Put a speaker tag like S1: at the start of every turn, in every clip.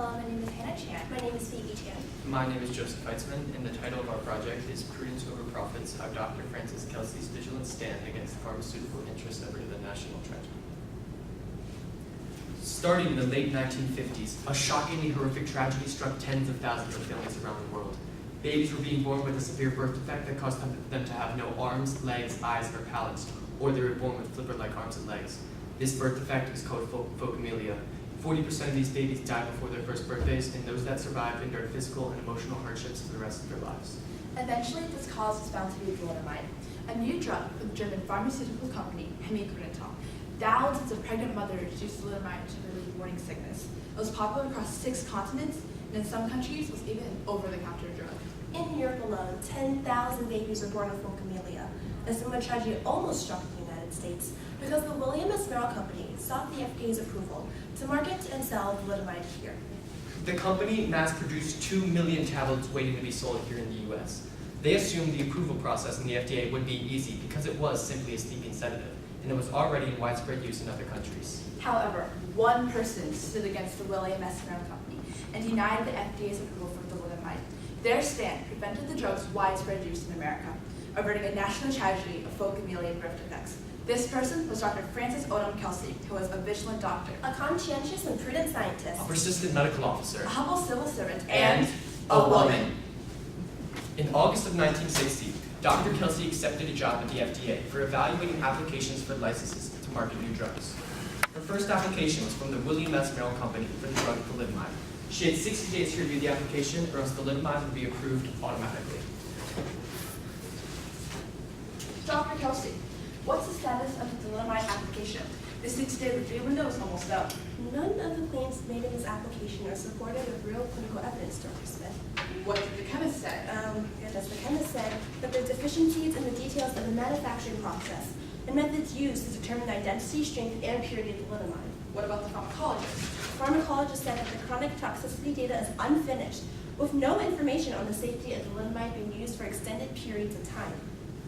S1: Hello, my name is Hannah Chan. My name is Phoebe Chan.
S2: My name is Joseph Heitzman, and the title of our project is Prudence over Profits, How Dr. Francis Kelsey's Vigilant Stand Against the Pharmaceutical Interests Averted the National Tragedy. Starting in the late 1950s, a shockingly horrific tragedy struck tens of thousands of families around the world. Babies were being born with a severe birth defect that caused them to have no arms, legs, eyes, or palates, or they were born with flipper-like arms and legs. This birth defect is called phocomelia. 40% of these babies die before their first birthdays, and those that survive endure physical and emotional hardships for the rest of their lives.
S3: Eventually, this cause was found to be thalidomide, a new drug from the German pharmaceutical company Prudence. Thousands of pregnant mothers used thalidomide to relieve morning sickness. It was popular across 6 continents, and in some countries was even an over-the-counter drug.
S1: In Europe alone, 10,000 babies were born with phocomelia. A similar tragedy almost struck the United States because the William S. Merrill Company sought the FDA's approval to market and sell thalidomide here.
S2: The company mass-produced 2 million tablets waiting to be sold here in the U.S. They assumed the approval process in the FDA would be easy because it was simply a sleeping sedative, and it was already in widespread use in other countries.
S3: However, one person stood against the William S. Merrill Company and denied the FDA's approval for thalidomide. Their stand prevented the drug's widespread use in America, averting a national tragedy of phocomelia birth defects. This person was Dr. Francis Kelsey, who was a vigilant doctor,
S1: A conscientious and prudent scientist.
S2: A persistent medical officer.
S3: a humble civil servant,
S2: And a woman. In August of 1960, Dr. Kelsey accepted a job at the FDA for evaluating applications for licenses to market new drugs. Her first application was from the William S. Merrill Company for the drug thalidomide. She had 60 days to review the application, or else thalidomide would be approved automatically.
S3: Dr. Kelsey, what's the status of the thalidomide application? The 6-day review window is almost up.
S1: None of the claims made in this application are supported with real clinical evidence, Dr. Smith.
S3: What did the chemist say?
S1: As the chemist said, that there are deficiencies in the details of the manufacturing process and methods used to determine the identity, strength, and purity of thalidomide.
S3: What about the pharmacologist?
S1: The pharmacologist said that the chronic toxicity data is unfinished, with no information on the safety of thalidomide being used for extended periods of time.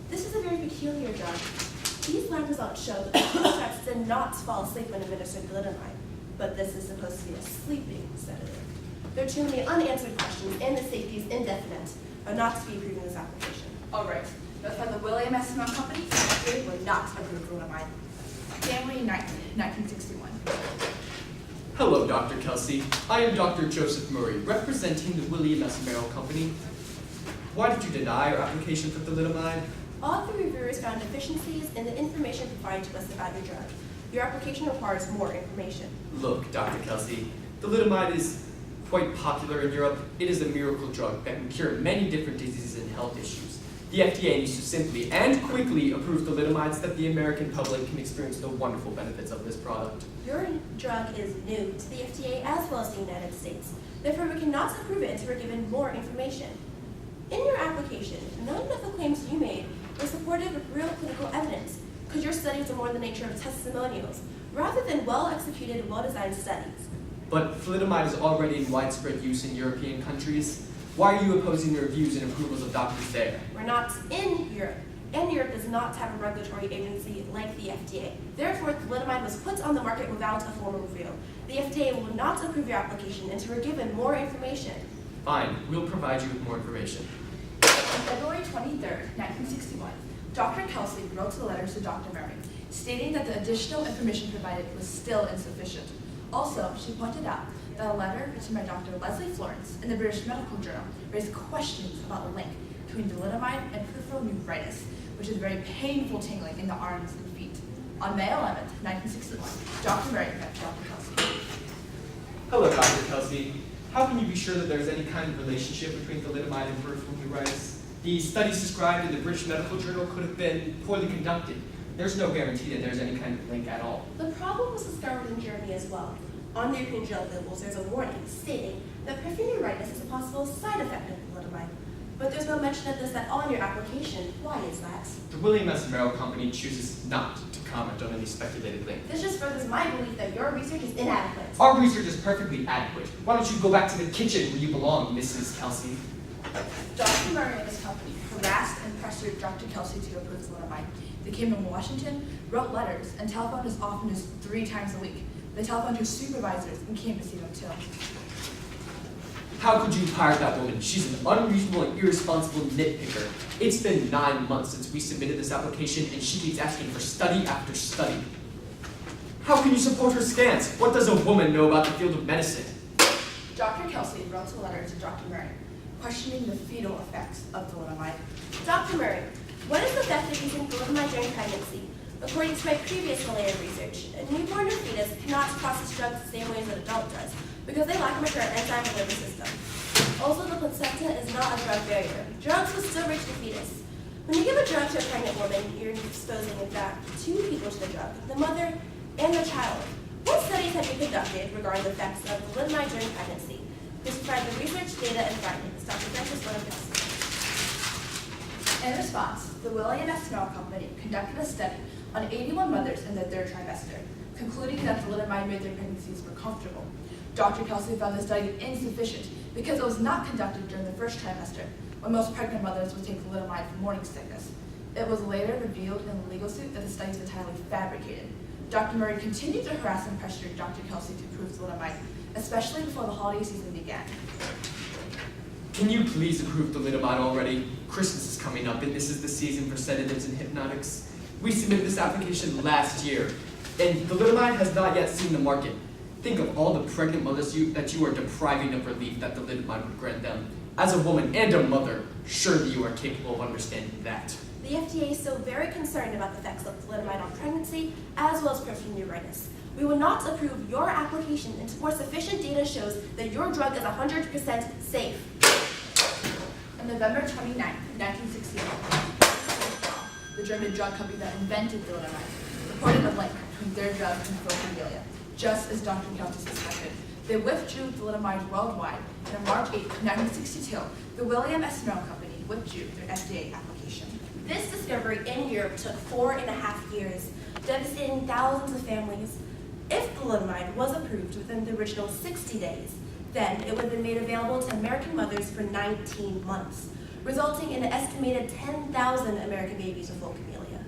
S1: This is a very peculiar drug. These lab results show that the subjects did not fall asleep when administered thalidomide, but this is supposed to be a sleeping sedative. There are too many unanswered questions, and the safety is indefinite, or not to be approved in this application.
S3: All right. Notify the William S. Merrill Company that they would not approve thalidomide. January 9th, 1961.
S2: Hello, Dr. Kelsey. I am Dr. Joseph Murray, representing the William S. Merrill Company. Why did you deny our application for thalidomide?
S1: All 3 reviewers found deficiencies in the information provided to us about your drug. Your application requires more information.
S2: Look, Dr. Kelsey, thalidomide is quite popular in Europe. It is a miracle drug that can cure many different diseases and health issues. The FDA needs to simply and quickly approve thalidomide so that the American public can experience the wonderful benefits of this product.
S1: Your drug is new to the FDA as well as the United States. Therefore, we cannot approve it until we're given more information. In your application, none of the claims you made were supported with real clinical evidence, because your studies are more in the nature of testimonials, rather than well-executed, well-designed studies.
S2: But thalidomide is already in widespread use in European countries. Why are you opposing the reviews and approvals of doctors there?
S1: We're not in Europe, and Europe does not have a regulatory agency like the FDA. Therefore, thalidomide was put on the market without a formal review. The FDA will not approve your application until we're given more information.
S2: Fine, we'll provide you with more information.
S3: On February 23rd, 1961, Dr. Kelsey wrote the letters to Dr. Murray, stating that the additional information provided was still insufficient. Also, she pointed out that a letter written by Dr. Leslie Florence in the British Medical Journal raised questions about the link between thalidomide and peripheral nephritis, which is very painful tingling in the arms and feet. On May 11th, 1961, Dr. Murray met Dr. Kelsey.
S2: Hello, Dr. Kelsey. How can you be sure that there's any kind of relationship between thalidomide and peripheral nephritis? The studies described in the British Medical Journal could have been poorly conducted. There's no guarantee that there's any kind of link at all.
S1: The problem was discovered in Germany as well. On the European drug labels, there's a warning stating that peripheral nephritis is a possible side effect of thalidomide. But there's no mention of this at all in your application. Why is that?
S2: The William S. Merrill Company chooses not to comment on any speculated link.
S1: This just furthers my belief that your research is inadequate.
S2: Our research is perfectly adequate. Why don't you go back to the kitchen where you belong, Mrs. Kelsey?
S3: Dr. Murray and his company harassed and pressured Dr. Kelsey to approve thalidomide. They came to Washington, wrote letters, and telephoned as often as 3 times a week. They telephoned her supervisors and came to see them too.
S2: How could you hire that woman? She's an unreasonable and irresponsible nitpicker. It's been 9 months since we submitted this application, and she keeps asking for study after study. How can you support her stance? What does a woman know about the field of medicine?
S3: Dr. Kelsey wrote a letter to Dr. Murray, questioning the fetal effects of thalidomide.
S1: Dr. Murray, what is the effect of using thalidomide during pregnancy? According to my previous related research, a newborn or fetus cannot process drugs the same way as an adult does, because they lack a mature enzyme in the liver system. Also, the placenta is not a drug barrier. Drugs will still reach the fetus. When you give a drug to a pregnant woman, you're exposing, in fact, two people to the drug, the mother and the child. What studies have you conducted regarding the effects of thalidomide during pregnancy? Please provide the research, data, and findings. Dr. Francis Kelsey.
S3: In response, the William S. Merrill Company conducted a study on 81 mothers in their third trimester, concluding that thalidomide made their pregnancies more comfortable. Dr. Kelsey found the study insufficient because it was not conducted during the first trimester, when most pregnant mothers would take thalidomide for morning sickness. It was later revealed in the legal suit that the study was entirely fabricated. Dr. Murray continued to harass and pressure Dr. Kelsey to prove thalidomide, especially before the holiday season began.
S2: Can you please approve thalidomide already? Christmas is coming up, and this is the season for sedatives and hypnotics. We submitted this application last year, and thalidomide has not yet seen the market. Think of all the pregnant mothers that you are depriving of relief that thalidomide would grant them. As a woman and a mother, surely you are capable of understanding that.
S1: The FDA is so very concerned about the effects of thalidomide on pregnancy, as well as protein neuritis. We will not approve your application until more sufficient data shows that your drug is 100% safe.
S3: On November 29, 1961, the German drug company that invented thalidomide reported a link between their drug and pharmaceuticals, just as Dr. Kelsey suspected. They withdrew thalidomide worldwide, and on March 8, 1962, the William S. Merrill Company withdrew their FDA application.
S1: This discovery in Europe took 4.5 years, devastating thousands of families. If thalidomide was approved within the original 60 days, then it would have been made available to American mothers for 19 months, resulting in an estimated 10,000 American babies with folkamelia.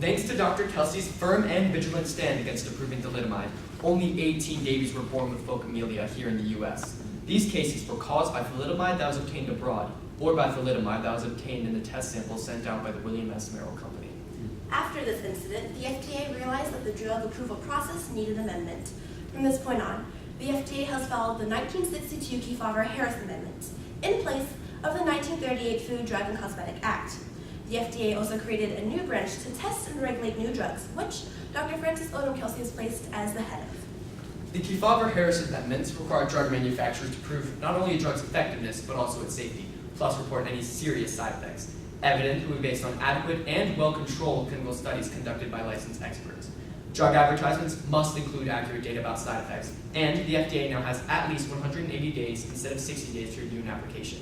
S2: Thanks to Dr. Kelsey's firm and vigilant stand against approving thalidomide, only 18 babies were born with folkamelia here in the U.S. These cases were caused by thalidomide that was obtained abroad, or by thalidomide that was obtained in the test sample sent out by the William S. Merrill Company.
S1: After this incident, the FDA realized that the drug approval process needed amendment. From this point on, the FDA has followed the 1962 Kefauver-Harris Amendment in place of the 1938 Food, Drug, and Cosmetic Act. The FDA also created a new branch to test and regulate new drugs, which Dr. Francis Kelsey is placed as the head of.
S2: The Kefauver-Harris amendments require drug manufacturers to prove not only a drug's effectiveness, but also its safety, plus report any serious side effects. Evident will be based on adequate and well-controlled clinical studies conducted by licensed experts. Drug advertisements must include accurate data about side effects, and the FDA now has at least 180 days instead of 60 days to review an application.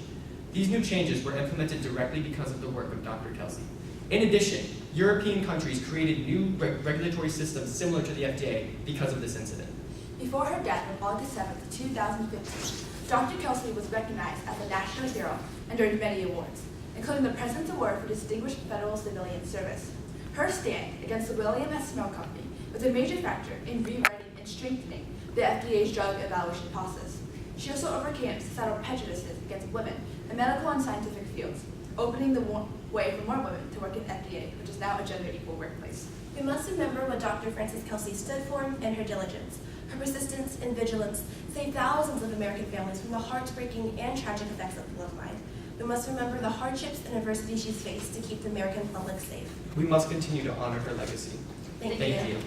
S2: These new changes were implemented directly because of the work of Dr. Kelsey. In addition, European countries created new regulatory systems similar to the FDA because of this incident.
S3: Before her death on August 7, 2015, Dr. Kelsey was recognized as a national hero and earned many awards, including the President's Award for Distinguished Federal Civilian Service. Her stand against the William S. Merrill Company was a major factor in rewriting and strengthening the FDA's drug evaluation process. She also overcame societal prejudices against women in medical and scientific fields, opening the way for more women to work in FDA, which is now a gender-equal workplace.
S1: We must remember what Dr. Francis Kelsey stood for and her diligence. Her persistence and vigilance saved thousands of American families from the heartbreaking and tragic effects of thalidomide. We must remember the hardships and adversity she's faced to keep the American public safe.
S2: We must continue to honor her legacy.
S1: Thank
S2: Thank
S1: you.
S2: you.